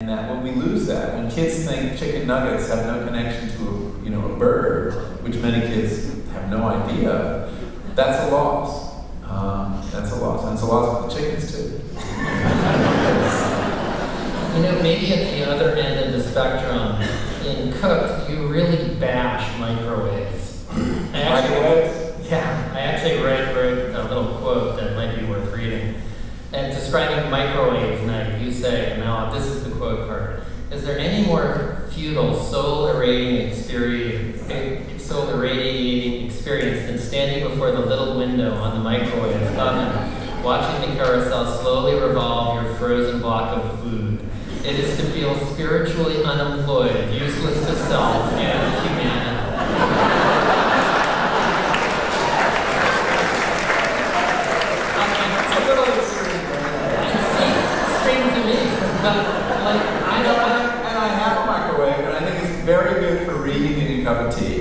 and that when we lose that, when kids think chicken nuggets have no connection to a bird, which many kids have no idea, that's a loss. That's a loss, and it's a loss for the chickens too. Maybe at the other end of the spectrum, in cooked, you really bash microwaves. I actually wrote a little quote that might be worth reading. And describing microwave night, you say, and now this is the quote part, is there any more futile, soul-irradiating experience than standing before the little window on the microwave oven, watching the carousel slowly revolve your frozen block of food? It is to feel spiritually unemployed, useless to self and humanity. It's a little extreme to me. And I have a microwave, and I think it's very good for reheating a cup of tea.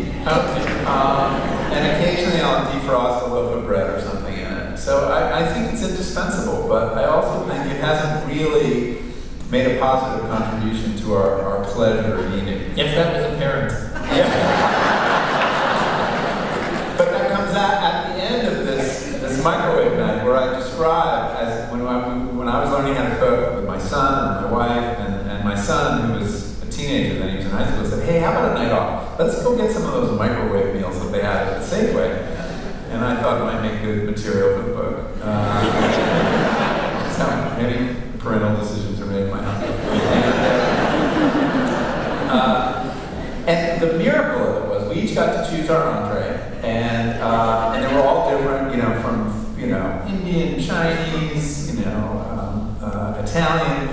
And occasionally I'll defrost a loaf of bread or something in it. So I think it's indispensable, but I also think it hasn't really made a positive contribution to our pleasure of eating. Yes, that was apparent. Yeah. But that comes out at the end of this microwave night, where I describe as when I was learning how to cook with my son and my wife and my son, who was a teenager then, he was in high school, said, "Hey, how about a night off? Let's go get some of those microwave meals that they had at the Safeway." And I thought it might make good material for the book. So maybe parental decisions are made in my house. And the miracle of it was we each got to choose our entree, and they were all different, from Indian, Chinese, Italian.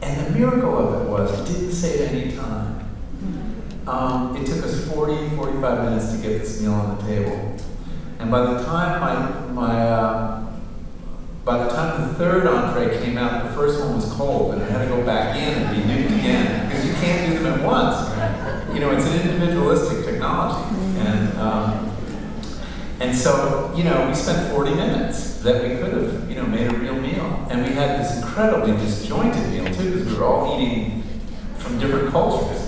And the miracle of it was it didn't save any time. It took us 45 minutes to get this meal on the table, and by the time by the time the third entree came out, the first one was cold, and I had to go back in and be nuked again, because you can't do them at once. It's an individualistic technology. And so, we spent 40 minutes that we could have, made a real meal. And we had this incredibly disjointed meal, too, because we were all eating from different cultures.